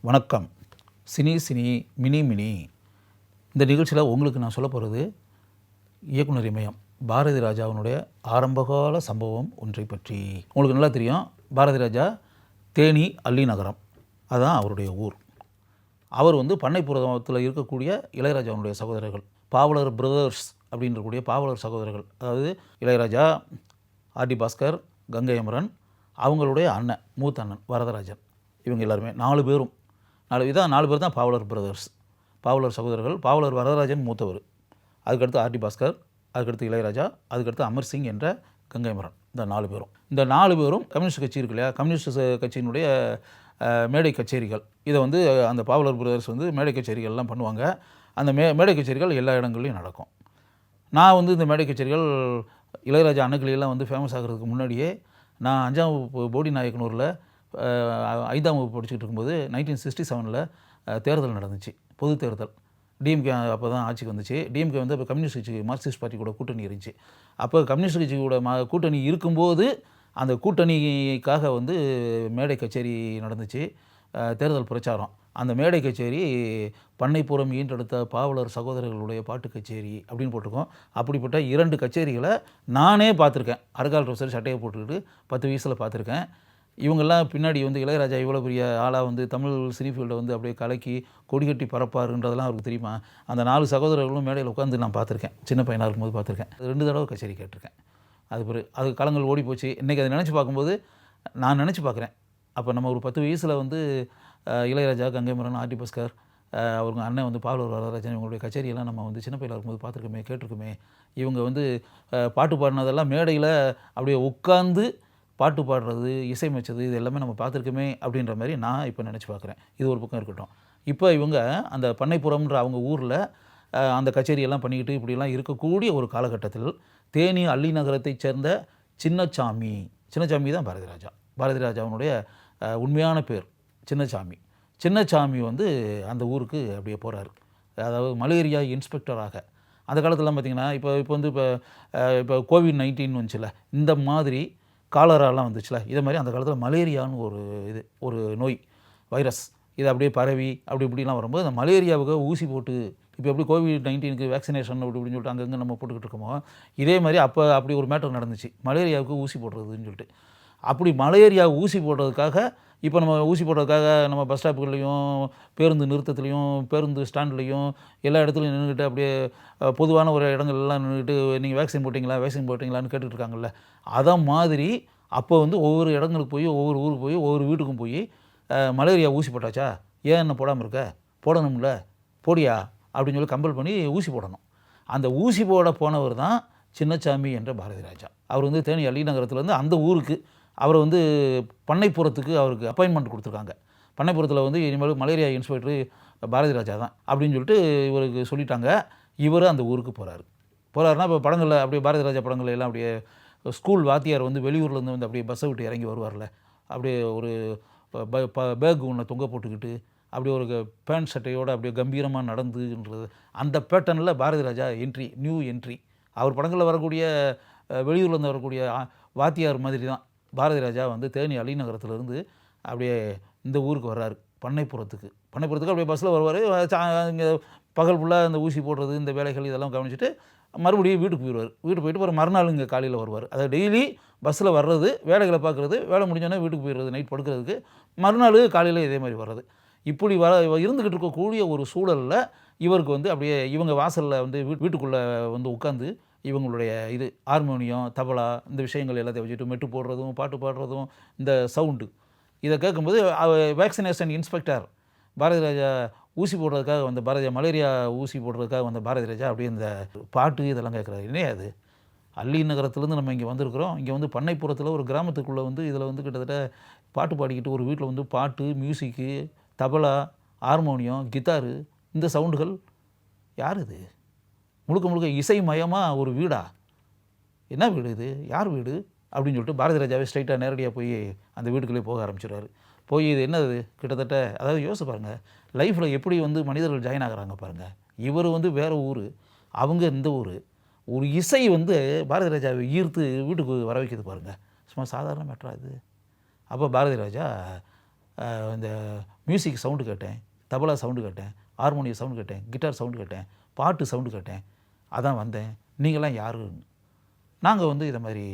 வணக்கம். Cine cine mini mini இந்த நிகழ்ச்சியில் உங்களுக்கு நான் சொல்ல போகிறது இயக்குனர் இமயம் பாரதி ராஜாவினுடைய ஆரம்பகால சம்பவம் ஒன்றை பற்றி. உங்களுக்கு நல்லா தெரியும், பாரதி ராஜா தேனி அல்லி நகரம், அதுதான் அவருடைய ஊர். அவர் பண்ணைப்புறத்தில் இருக்கக்கூடிய இளையராஜாவுடைய சகோதரர்கள், பாவலர் பிரதர்ஸ் அப்படின்றக்கூடிய பாவலர் சகோதரர்கள், அதாவது இளையராஜா, ஆர்டி பாஸ்கர், கங்கை அமரன், அவங்களுடைய அண்ணன், மூத்த அண்ணன் வரதராஜன், இவங்க எல்லாருமே 4 பேரும் 4 பேர் தான் பாவலர் பிரதர்ஸ், பாவலர் சகோதரர்கள். பாவலர் வரதராஜன் மூத்தவர், அதுக்கடுத்து ஆர்டி பாஸ்கர், அதுக்கடுத்து இளையராஜா, அதுக்கடுத்து அமர் சிங் என்ற கங்கை அமரன். இந்த 4 பேரும் கம்யூனிஸ்ட் கட்சி இருக்கு இல்லையா, கம்யூனிஸ்ட் கட்சியினுடைய மேடை கச்சேரிகள், இதை அந்த பாவலர் பிரதர்ஸ் மேடை கச்சேரிகள்லாம் பண்ணுவாங்க. அந்த மேடை கச்சேரிகள் எல்லா இடங்கள்லையும் நடக்கும். நான் இந்த மேடை கச்சேரிகள் இளையராஜா அணுக்களெல்லாம் ஃபேமஸ் ஆகிறதுக்கு முன்னாடியே, நான் 5ஆம் வகுப்பு போடி நாயக்கனூரில் 5ஆம் வகுப்பு படிச்சுட்டு இருக்கும்போது 1967 தேர்தல் நடந்துச்சு, பொது தேர்தல். டிஎம்கே அப்போ தான் ஆட்சிக்கு வந்துச்சு. டிஎம்கே அப்போ கம்யூனிஸ்ட் கட்சி, மார்க்சிஸ்ட் பார்ட்டி கூட கூட்டணி இருந்துச்சு. அப்போ கம்யூனிஸ்ட் கட்சி கூட கூட்டணி இருக்கும்போது அந்த கூட்டணிக்காக மேடை கச்சேரி நடந்துச்சு, தேர்தல் பிரச்சாரம். அந்த மேடை கச்சேரி பண்ணைப்புறம் ஈன்றெடுத்த பாவலர் சகோதரர்களுடைய பாட்டு கச்சேரி அப்படின்னு போட்டிருக்கோம். அப்படிப்பட்ட 2 கச்சேரிகளை நானே பார்த்துருக்கேன். அரைக்கால் ட்ரௌசர் சட்டையை போட்டுக்கிட்டு 10 வயசில் பார்த்துருக்கேன். இவங்கெல்லாம் பின்னாடி இளையராஜா இவ்வளோ பெரிய ஆளாக தமிழ் சினிஃபீல்டை அப்படியே கலக்கி கொடிகட்டி பறப்பாருன்றதெல்லாம் அவருக்கு தெரியுமா? அந்த 4 சகோதரர்களும் மேடையில் உட்காந்து நான் பார்த்துருக்கேன், சின்ன பையனாக இருக்கும்போது பார்த்துருக்கேன். 2 தடவை கச்சேரி கேட்டிருக்கேன். அது காலங்கள் ஓடி போச்சு. இன்றைக்கி அதை நினச்சி பார்க்கும்போது நான் நினச்சி பார்க்குறேன், அப்போ நம்ம ஒரு 10 வயசில் இளையராஜா, கங்கை அமரன், ஆர்டி பாஸ்கர், அவங்க அண்ணன் பாவலர் வரதராஜன், இவங்களுடைய கச்சேரியெல்லாம் நம்ம சின்ன பையனாக இருக்கும்போது பார்த்துருக்கோமே, கேட்டிருக்குமே. இவங்க பாட்டு பாடினதெல்லாம் மேடையில் அப்படியே உட்காந்து பாட்டு பாடுறது, இசையமைச்சது, இது எல்லாமே நம்ம பார்த்துருக்கோமே அப்படின்ற மாதிரி நான் இப்போ நினச்சி பார்க்குறேன். இது ஒரு பக்கம் இருக்கட்டும். இப்போ இவங்க அந்த பண்ணைப்புறம்ன்ற அவங்க ஊரில் அந்த கச்சேரியெல்லாம் பண்ணிக்கிட்டு இப்படிலாம் இருக்கக்கூடிய ஒரு காலகட்டத்தில் தேனி அல்லி நகரத்தைச் சேர்ந்த சின்னசாமி தான் பாரதி ராஜாவுடைய உண்மையான பேர் சின்னசாமி அந்த ஊருக்கு அப்படியே போகிறாரு. அதாவது மலேரியா இன்ஸ்பெக்டராக. அந்த காலத்துலலாம் பார்த்திங்கன்னா, இப்போ கோவிட்-19 வந்துச்சுல, இந்த மாதிரி காலராலாம் வந்துச்சுல, இதை மாதிரி அந்த காலத்தில் மலேரியான்னு ஒரு நோய், வைரஸ், இது அப்படியே பரவி அப்படி இப்படிலாம் வரும்போது அந்த மலேரியாவுக்கு ஊசி போட்டு, இப்போ எப்படி கோவிட்-19க்கு வேக்சினேஷன் இப்படின்னு சொல்லிட்டு அங்கங்கே நம்ம போட்டுக்கிட்டு இருக்கோமோ, இதே மாதிரி அப்படி ஒரு மேட்டர் நடந்துச்சு, மலேரியாவுக்கு ஊசி போடுறதுன்னு சொல்லிட்டு. அப்படி மலேரியா ஊசி போடுறதுக்காக இப்போ நம்ம ஊசி போடுறதுக்காக நம்ம பஸ் ஸ்டாப்புகள்லையும், பேருந்து நிறுத்தத்துலையும், பேருந்து ஸ்டாண்ட்லேயும், எல்லா இடத்துலையும் நின்றுக்கிட்டு அப்படியே பொதுவான ஒரு இடங்கள்லாம் நின்றுக்கிட்டு நீங்கள் வேக்சின் போட்டிங்களான்னு கேட்டுட்ருக்காங்கல்ல, அதை மாதிரி அப்போ ஒவ்வொரு இடங்களுக்கு போய், ஒவ்வொரு ஊருக்கு போய், ஒவ்வொரு வீட்டுக்கும் போய் மலேரியா ஊசி போட்டாச்சா, ஏன் என்ன போடாமல் இருக்க, போடணும்ல, போடியா அப்படின்னு சொல்லி கம்பல் பண்ணி ஊசி போடணும். அந்த ஊசி போட போனவர் தான் சின்னசாமி என்ற பாரதி ராஜா. அவர் தேனி அல்லி நகரத்துலேருந்து அந்த ஊருக்கு அவர் பண்ணைப்புறத்துக்கு அவருக்கு அப்பாயின்மெண்ட் கொடுத்துருக்காங்க. பண்ணைப்புறத்தில் இனிமேல் மலேரியா இன்ஸ்பெக்டர் பாரதி ராஜா தான் அப்படின்னு சொல்லிட்டு இவருக்கு சொல்லிட்டாங்க. இவர் அந்த ஊருக்கு போகிறாருன்னா, இப்போ படங்களில் அப்படியே பாரதி ராஜா படங்கள் எல்லாம் அப்படியே ஸ்கூல் வாத்தியார் வெளியூர்லேருந்து அப்படியே பஸ்ஸை விட்டு இறங்கி வருவார்ல, அப்படியே ஒரு பேக் ஒன்று தொங்க போட்டுக்கிட்டு அப்படியே ஒரு பேண்ட் சட்டையோடு அப்படியே கம்பீரமாக நடந்துன்றது, அந்த பேட்டர்னில் பாரதி ராஜா நியூ என்ட்ரி. அவர் படங்களில் வரக்கூடிய வெளியூர்லேருந்து வரக்கூடிய வாத்தியார் மாதிரி தான் பாரதி ராஜா தேனி அல்லி நகரத்துலேருந்து அப்படியே இந்த ஊருக்கு வர்றாரு, பண்ணைப்புறத்துக்கு அப்படியே பஸ்ஸில் வருவார். இங்கே பகல் ஃபுல்லாக இந்த ஊசி போடுறது, இந்த வேலைகள் இதெல்லாம் கவனிச்சுட்டு மறுபடியும் வீட்டுக்கு போயிடுவார். வீட்டுக்கு போயிட்டு ஒரு மறுநாள் இங்கே காலையில் வருவார். அதாவது டெய்லி பஸ்ஸில் வர்றது, வேலைகளை பார்க்குறது, வேலை முடிஞ்சோன்னே வீட்டுக்கு போயிடுறது, நைட் படுக்கிறதுக்கு, மறுநாள் காலையில் இதே மாதிரி வர்றது. இப்படி இருந்துக்கிட்டு இருக்கக்கூடிய ஒரு சூழலில் இவருக்கு அப்படியே இவங்க வாசலில் வீட்டுக்குள்ளே உட்காந்து இவங்களுடைய ஹார்மோனியம், தபலா, இந்த விஷயங்கள் எல்லாத்தையும் வச்சுட்டு மெட்டு போடுறதும், பாட்டு பாடுறதும், இந்த சவுண்டு, இதை கேட்கும்போது வேக்சினேஷன் இன்ஸ்பெக்டர் பாரதி ராஜா ஊசி போடுறதுக்காக மலேரியா ஊசி போடுறதுக்காக பாரதி ராஜா அப்படியே இந்த பாட்டு இதெல்லாம் கேட்குறாரு. என்ன அது, அல்லி நகரத்துலேருந்து நம்ம இங்கே வந்திருக்கிறோம், இங்கே பண்ணைப்புறத்தில் ஒரு கிராமத்துக்குள்ளே இதில் கிட்டத்தட்ட பாட்டு பாடிக்கிட்டு ஒரு வீட்டில் பாட்டு, மியூசிக்கு, தபலா, ஹார்மோனியம், கிட்டாரு, இந்த சவுண்டுகள், யார் இது, முழுக்க இசைமயமாக ஒரு வீடா, என்ன வீடு இது, யார் வீடு அப்படின்னு சொல்லிட்டு பாரதி ராஜாவே ஸ்ட்ரைட்டாக நேரடியாக போய் அந்த வீட்டுக்குள்ளே போக ஆரம்பிச்சிடுறாரு. போய் இது என்னது, கிட்டத்தட்ட அதாவது யோசிச்சு பாருங்கள், லைஃப்பில் எப்படி மனிதர்கள் ஜாயின் ஆகிறாங்க பாருங்கள். இவர் வேறு ஊர், அவங்க இந்த ஊர், ஒரு இசை பாரதி ராஜாவை ஈர்த்து வீட்டுக்கு வர வைக்கிது பாருங்கள், சும்மா சாதாரண மேட்டரா இது. அப்போ பாரதி ராஜா இந்த மியூசிக் சவுண்டு கேட்டேன், தபலா சவுண்டு கேட்டேன், ஹார்மோனியம் சவுண்டு கேட்டேன், கிட்டார் சவுண்டு கேட்டேன், பாட்டு சவுண்டு கேட்டேன், அதான் வந்தேன். நீங்களாம் யாருன்னு. நாங்கள் வந்து இதை மாதிரி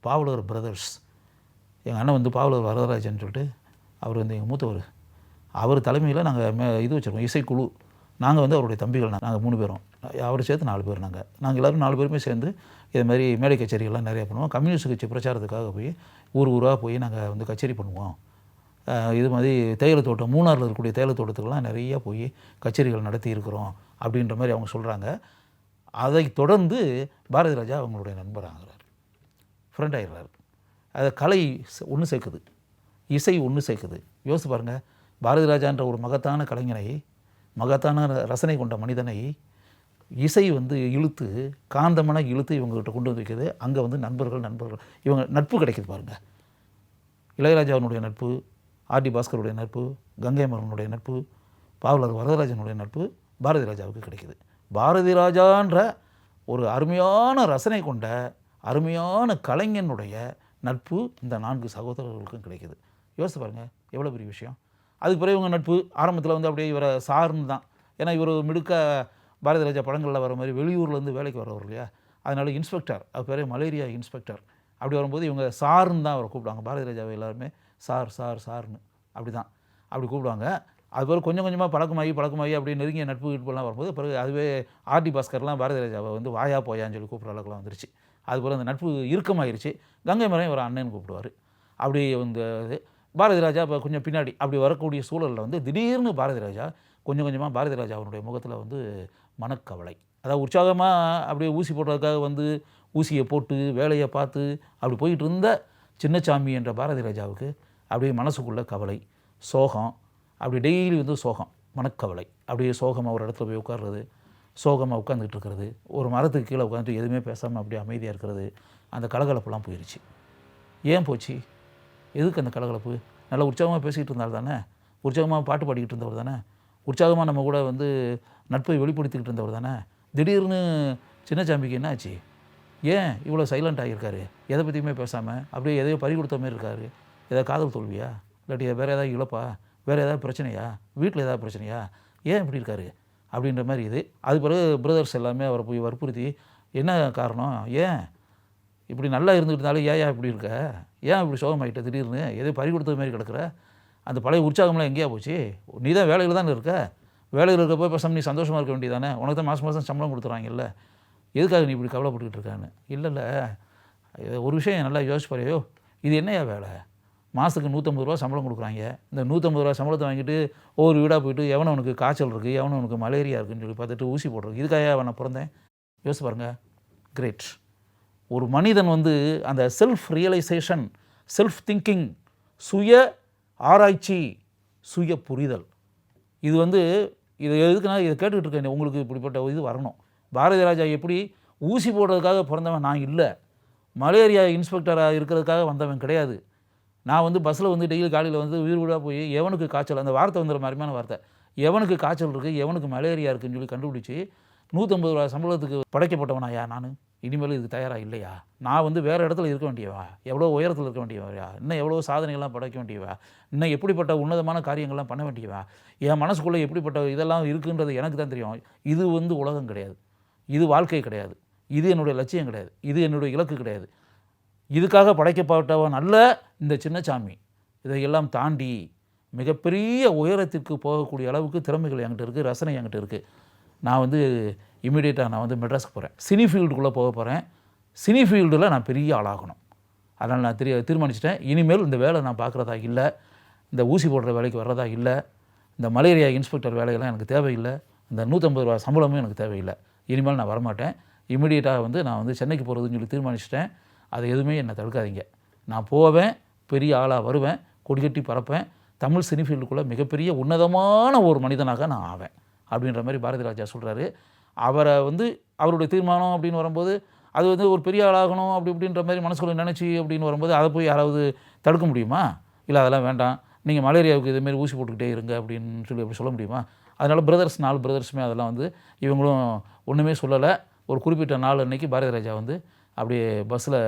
பாவலர் பிரதர்ஸ், எங்கள் அண்ணன் வந்து பாவலர் வரதராஜன் சொல்லிட்டு அவர் வந்து எங்கள் மூத்தவர், அவர் தலைமையில் நாங்கள் இது வச்சுருக்கோம், இசைக்குழு. நாங்கள் வந்து அவருடைய தம்பிகள், நாங்கள் 3 பேரும், அவரை சேர்த்து 4 பேர். நாங்கள் எல்லோரும் 4 பேருமே சேர்ந்து இது மாதிரி மேடை கச்சேரிகள்லாம் நிறையா பண்ணுவோம். கம்யூனிஸ்ட் கட்சி பிரச்சாரத்துக்காக போய் ஊராக போய் நாங்கள் வந்து கச்சேரி பண்ணுவோம். இது மாதிரி தேயிலை தோட்டம், மூணாரில் இருக்கக்கூடிய தேயிலை தோட்டத்துக்கெல்லாம் நிறையா போய் கச்சேரிகள் நடத்தி இருக்கிறோம் அப்படின்ற மாதிரி அவங்க சொல்கிறாங்க. அதை தொடர்ந்து பாரதி ராஜா அவங்களுடைய நண்பர் ஆகிறார், ஃப்ரெண்ட் ஆகிடுறாரு. அதை கலை ஒன்று சேர்க்குது, இசை ஒன்று சேர்க்குது. யோசிச்சு பாருங்கள், பாரதி ராஜான்ற ஒரு மகத்தான கலைஞனை, மகத்தான ரசனை கொண்ட மனிதனை இசை வந்து இழுத்து, காந்தமான இழுத்து இவங்ககிட்ட கொண்டு வந்து வைக்கிறது. அங்கே வந்து நண்பர்கள் இவங்க நட்பு கிடைக்குது பாருங்கள். இளையராஜாவினுடைய நட்பு, ஆர்டி பாஸ்கருடைய நட்பு, கங்கை அமரனுடைய நட்பு, பாவலர் வரதராஜனுடைய நட்பு பாரதி ராஜாவுக்கு கிடைக்குது. பாரதி ராஜான்ற ஒரு அருமையான ரசனை கொண்ட அருமையான கலைஞனுடைய நட்பு இந்த 4 சகோதரர்களுக்கும் கிடைக்குது. யோசிச்சு பாருங்கள் எவ்வளோ பெரிய விஷயம். அதுக்கு பிறகு இவங்க நட்பு ஆரம்பத்தில் வந்து அப்படியே இவரை சார்னு தான். ஏன்னா இவர் மிடுக்க பாரதி ராஜா படங்களில் வர மாதிரி வெளியூர்லேருந்து வேலைக்கு வரவர் இல்லையா, அதனால் இன்ஸ்பெக்டர், அது பேர் மலேரியா இன்ஸ்பெக்டர். அப்படி வரும்போது இவங்க சார்னு தான் அவரை கூப்பிடுவாங்க. பாரதி ராஜாவை எல்லாருமே சார்னு அப்படி தான் அப்படி கூப்பிடுவாங்க. அது பிறகு கொஞ்சம் கொஞ்சமாக பழக்கமாகி அப்படி நெருங்கிய நட்பு கிட்பெல்லாம் வரும்போது பிறகு அதுவே ஆர்டி பாஸ்கர்லாம் பாரதி ராஜாவை வந்து வாயா போயான்னு சொல்லி கூப்பிட்ற அளவுக்குலாம் வந்துருச்சு. அது பிறகு அந்த நட்பு இறுக்கமாகிருச்சு. கங்கை மரம் ஒரு அண்ணன் கூப்பிடுவார். அப்படி வந்து பாரதி ராஜா இப்போ கொஞ்சம் பின்னாடி அப்படி வரக்கூடிய சூழலில் வந்து திடீர்னு பாரதி ராஜா கொஞ்சம் கொஞ்சமாக பாரதி ராஜா அவனுடைய முகத்தில் வந்து மனக்கவலை, அதாவது உற்சாகமாக அப்படியே ஊசி போடுறதுக்காக வந்து ஊசியை போட்டு வேலையை பார்த்து அப்படி போயிட்டு இருந்த சின்னசாமி என்ற பாரதி ராஜாவுக்கு அப்படியே மனசுக்குள்ள கவலை, சோகம், அப்படி டெய்லி வந்து சோகம், மனக்கவலை. அப்படியே சோகமாக ஒரு இடத்துல போய் உட்கார்றது, சோகமாக உட்காந்துக்கிட்டு இருக்கிறது, ஒரு மரத்துக்கு கீழே உட்காந்துட்டு எதுவுமே பேசாமல் அப்படியே அமைதியாக இருக்கிறது. அந்த கலகலப்புலாம் போயிடுச்சு. ஏன் போச்சு? எதுக்கு அந்த கலகலப்பு? நல்லா உற்சாகமாக பேசிக்கிட்டு இருந்தால் தானே, உற்சாகமாக பாட்டு பாடிக்கிட்டு இருந்தவர் தானே, உற்சாகமாக நம்ம கூட வந்து நட்பை வெளிப்படுத்திக்கிட்டு இருந்தவர் தானே. திடீர்னு சின்னசாமிக்கு என்ன ஆச்சு? ஏன் இவ்வளோ சைலண்ட் ஆகியிருக்காரு? எதை பற்றியுமே பேசாமல் அப்படியே எதையோ பறி கொடுத்த மாதிரி இருக்காரு. ஏதாவது காதல் தோல்வியா, இல்லாட்டி வேறு ஏதாவது இழப்பா, வேறு ஏதாவது பிரச்சனையா, வீட்டில் ஏதாவது பிரச்சனையா, ஏன் இப்படி இருக்காரு அப்படின்ற மாதிரி இது. அது பிறகு பிரதர்ஸ் எல்லாமே அவரை போய் வற்புறுத்தி, என்ன காரணம், ஏன் இப்படி நல்லா இருந்துக்கிட்டாலும் ஏன் இப்படி இருக்க, ஏன் இப்படி சோகமாகிட்ட, திடீர்னு எதோ பறி கொடுத்தது மாதிரி கிடக்குற, அந்த பழைய உற்சாகம்லாம் எங்கேயா போச்சு? நீ தான் வேலையில் தானே இருக்க, வேலையில் இருக்கப்போ பேசாமல் நீ சந்தோஷமாக இருக்க வேண்டியதானே, உனக்கு தான் மாதம் சம்பளம் கொடுத்துறாங்கல்ல, எதுக்காக நீ இப்படி கவலைப்பட்டுக்கிட்டு இருக்கான்னு. இல்லை ஒரு விஷயம் நல்லா யோசிச்சு பாரு, இது என்னையா வேலை, மாதத்துக்கு 150 ரூபா சம்பளம் கொடுக்குறாங்க, இந்த 150 ரூபா சம்பளத்தை வாங்கிட்டு ஒவ்வொரு வீடாக போயிட்டு எவனுக்கு காய்ச்சல் இருக்குது, எவனுக்கு மலேரியா இருக்குதுன்னு சொல்லி பார்த்துட்டு ஊசி போடுறது, இதுக்காக அவனை பிறந்தேன்? யோசிச்சு பாருங்கள். கிரேட். ஒரு மனிதன் வந்து அந்த செல்ஃப் ரியலைசேஷன், செல்ஃப் திங்கிங், சுய ஆராய்ச்சி, சுய புரிதல், இது வந்து இது எதுக்குன்னா இதை கேட்டுக்கிட்டு இருக்கேன், உங்களுக்கு இப்படிப்பட்ட இது வரணும். பாரதி ராஜா எப்படி ஊசி போடுறதுக்காக பிறந்தவன் நான் இல்லை, மலேரியா இன்ஸ்பெக்டராக இருக்கிறதுக்காக வந்தவன் கிடையாது. நான் வந்து பஸ்ஸில் வந்து டெய்லி காலையில் வந்து வீடாக போய் எவனுக்கு காய்ச்சல், அந்த வார்த்தை வந்துடுற மாதிரியான வார்த்தை, எவனுக்கு காய்ச்சல் இருக்குது, எவனுக்கு மலேரியா இருக்குதுன்னு சொல்லி கண்டுபிடிச்சி 150 ரூபா சம்பளத்துக்கு படைக்கப்பட்டவனாயா நான்? இனிமேல் இதுக்கு தயாராக இல்லையா? நான் வந்து வேறு இடத்துல இருக்க வேண்டியவா, எவ்வளோ உயரத்தில் இருக்க வேண்டியவா, இன்னும் எவ்வளோ சாதனைகள்லாம் படைக்க வேண்டியவா, இன்னும் எப்படிப்பட்ட உன்னதமான காரியங்கள்லாம் பண்ண வேண்டியவா, என் மனசுக்குள்ளே எப்படிப்பட்ட இதெல்லாம் இருக்குன்றது எனக்கு தான் தெரியும். இது வந்து உலகம் கிடையாது, இது வாழ்க்கை கிடையாது, இது என்னுடைய லட்சியம் கிடையாது, இது என்னுடைய இலக்கு கிடையாது, இதுக்காக படைக்கப்பட்டவன் அல்ல இந்த சின்னசாமி. இதையெல்லாம் தாண்டி மிகப்பெரிய உயரத்திற்கு போகக்கூடிய அளவுக்கு திறமைகள் என்கிட்ட இருக்குது, ரசனை என்கிட்ட இருக்குது. நான் வந்து இமீடியட்டாக நான் வந்து மெட்ராஸுக்கு போகிறேன், சினி ஃபீல்டுக்குள்ளே போக போகிறேன், சினி ஃபீல்டில் நான் பெரிய ஆளாகணும். அதனால் நான் தீர்மானிச்சிட்டேன், இனிமேல் இந்த வேலை நான் பார்க்குறதா இல்லை, இந்த ஊசி போடுற வேலைக்கு வர்றதா இல்லை, இந்த மலேரியா இன்ஸ்பெக்டர் வேலையெல்லாம் எனக்கு தேவையில்லை, இந்த 150 ரூபா சம்பளமும் எனக்கு தேவையில்லை, இனிமேல் நான் வரமாட்டேன், இமீடியட்டாக வந்து நான் வந்து சென்னைக்கு போகிறதுன்னு சொல்லி தீர்மானிச்சிட்டேன். அதை எதுவுமே என்னை தடுக்காதீங்க, நான் போவேன், பெரிய ஆளாக வருவேன், கொடிகட்டி பறப்பேன், தமிழ் சினி ஃபீல்டுக்குள்ளே மிகப்பெரிய உன்னதமான ஒரு மனிதனாக நான் ஆவேன் அப்படின்ற மாதிரி பாரதி ராஜா சொல்கிறாரு. அவரை வந்து அவருடைய தீர்மானம் அப்படின்னு வரும்போது அது வந்து ஒரு பெரிய ஆளாகணும் அப்படி இப்படின்ற மாதிரி மனசுக்குள்ள நினச்சி அப்படின்னு வரும்போது அதை போய் யாராவது தடுக்க முடியுமா? இல்லை அதெல்லாம் வேண்டாம், நீங்கள் மலேரியாவுக்கு இதுமாரி ஊசி போட்டுக்கிட்டே இருங்க அப்படின்னு சொல்லி அப்படி சொல்ல முடியுமா? அதனால் பிரதர்ஸ் 4 பிரதர்ஸுமே அதெல்லாம் வந்து இவங்களும் ஒன்றுமே சொல்லலை. ஒரு குறிப்பிட்ட நாள் அன்றைக்கி பாரதி ராஜா வந்து அப்படியே பஸ்ஸில்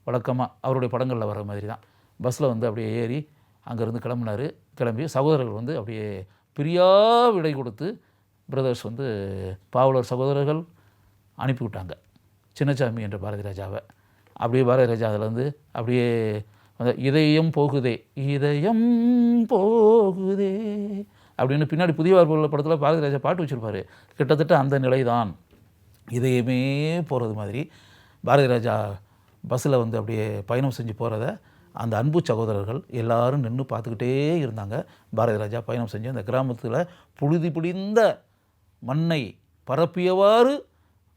வழக்கமாக அவருடைய படங்களில் வர மாதிரி தான் பஸ்ஸில் வந்து அப்படியே ஏறி அங்கேருந்து கிளம்புனார். கிளம்பி சகோதரர்கள் வந்து அப்படியே பிரியா விடை கொடுத்து பிரதர்ஸ் வந்து பாவலர் சகோதரர்கள் அனுப்பிவிட்டாங்க சின்னசாமி என்ற பாரதி ராஜாவை. அப்படியே பாரதி ராஜா அதில் வந்து அப்படியே இதயம் போகுதே இதயம் போகுதே அப்படின்னு பின்னாடி புதிய வார்ப்புள்ள படத்தில் பாரதி ராஜா பாட்டு வச்சுருப்பார். கிட்டத்தட்ட அந்த நிலை தான். இதயமே போகிறது மாதிரி பாரதி ராஜா பஸ்ஸில் வந்து அப்படியே பயணம் செஞ்சு போகிறத அந்த அன்பு சகோதரர்கள் எல்லாரும் நின்று பார்த்துக்கிட்டே இருந்தாங்க. பாரதி ராஜா பயணம் செஞ்சு அந்த கிராமத்தில் புழுதி பிடிந்த மண்ணை பரப்பியவாறு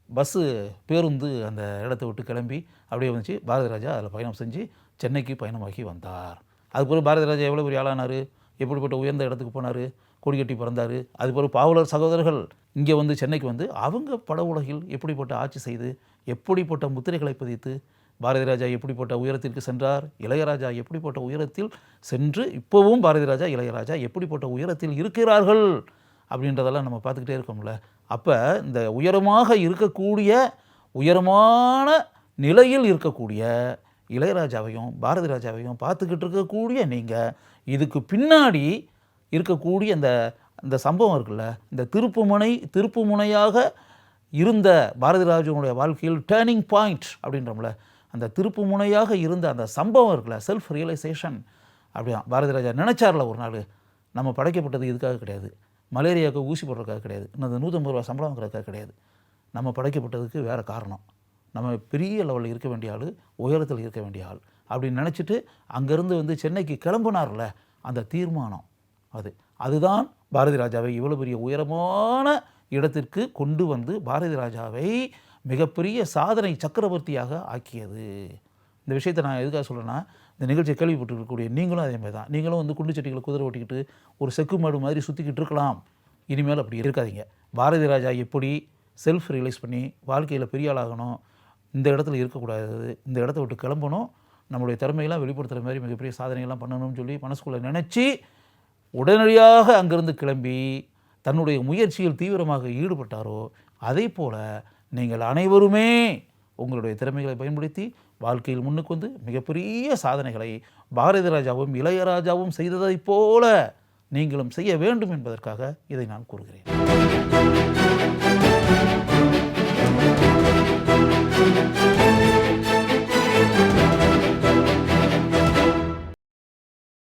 பஸ்ஸு பேருந்து அந்த இடத்த விட்டு கிளம்பி அப்படியே வந்துச்சு. பாரதி ராஜா அதில் பயணம் செஞ்சு சென்னைக்கு பயணமாக்கி வந்தார். அதுக்கப்புறம் பாரதி ராஜா எவ்வளோ பெரிய ஆளானார், எப்படிப்பட்ட உயர்ந்த இடத்துக்கு போனார், கொடி கட்டி பிறந்தார். அதுக்கப்புறம் பாவலர் சகோதரர்கள் இங்கே வந்து சென்னைக்கு வந்து அவங்க பட உலகில் எப்படிப்பட்ட ஆட்சி செய்து எப்படிப்பட்ட முத்திரைகளை பதித்து பாரதி ராஜா எப்படிப்பட்ட உயரத்திற்கு சென்றார், இளையராஜா எப்படிப்பட்ட உயரத்தில் சென்று இப்போவும் பாரதி ராஜா இளையராஜா எப்படிப்பட்ட உயரத்தில் இருக்கிறார்கள் அப்படின்றதெல்லாம் நம்ம பார்த்துக்கிட்டே இருக்கோம்ல. அப்போ இந்த உயரமாக இருக்கக்கூடிய உயரமான நிலையில் இருக்கக்கூடிய இளையராஜாவையும் பாரதி ராஜாவையும் பார்த்துக்கிட்டு இருக்கக்கூடிய நீங்கள் இதுக்கு பின்னாடி இருக்கக்கூடிய இந்த சம்பவம் இருக்குல்ல, இந்த திருப்பு முனையாக இருந்த பாரதி ராஜாவுடைய வாழ்க்கையில் டேர்னிங் பாயிண்ட் அப்படின்றோம்ல, அந்த திருப்பு முனையாக இருந்த அந்த சம்பவம் இருக்குல்ல, செல்ஃப் ரியலைசேஷன். அப்படியா பாரதி ராஜா நினச்சார்ல ஒரு நாள் நம்ம படைக்கப்பட்டது இதுக்காக கிடையாது, மலேரியாவுக்கு ஊசி போடுறதுக்காக கிடையாது, இன்னும் 150 ரூபா சம்பளம் வாங்குறதுக்காக கிடையாது. நம்ம படைக்கப்பட்டதுக்கு வேறு காரணம். நம்ம பெரிய லெவலில் இருக்க வேண்டிய ஆள், உயரத்தில் இருக்க வேண்டிய ஆள் அப்படின்னு நினச்சிட்டு அங்கேருந்து வந்து சென்னைக்கு கிளம்புனார்ல, அந்த தீர்மானம் அதுதான் பாரதி ராஜாவை இவ்வளோ பெரிய உயரமான இடத்திற்கு கொண்டு வந்து பாரதி ராஜாவை மிகப்பெரிய சாதனை சக்கரவர்த்தியாக ஆக்கியது. இந்த விஷயத்தை நான் எதுக்காக சொல்கிறேன்னா, இந்த நிகழ்ச்சியை கேள்விப்பட்டிருக்கக்கூடிய நீங்களும் அதே மாதிரி தான். நீங்களும் வந்து குண்டு சட்டிகளை குதிரை ஓட்டிக்கிட்டு ஒரு செக்கு மாடு மாதிரி சுற்றிக்கிட்டு இருக்கலாம். இனிமேல் அப்படி இருக்காதீங்க. பாரதி ராஜா எப்படி செல்ஃப் ரியலைஸ் பண்ணி வாழ்க்கையில் பெரிய ஆளாகணும், இந்த இடத்துல இருக்கக்கூடாது, இந்த இடத்த விட்டு கிளம்பணும், நம்மளுடைய திறமையெல்லாம் வெளிப்படுத்துகிற மாதிரி மிகப்பெரிய சாதனைகள்லாம் பண்ணணும்னு சொல்லி மனசுக்குள்ளே நினச்சி உடனடியாக அங்கிருந்து கிளம்பி தன்னுடைய முயற்சியில் தீவிரமாக ஈடுபட்டாரோ, அதே போல் நீங்கள் அனைவருமே உங்களுடைய திறமைகளை பயன்படுத்தி வாழ்க்கையில் முன்னுக்கு வந்து மிகப்பெரிய சாதனைகளை பாரதி ராஜாவும் இளையராஜாவும் செய்ததைப் போல நீங்களும் செய்ய வேண்டும் என்பதற்காக இதை நான் கூறுகிறேன்.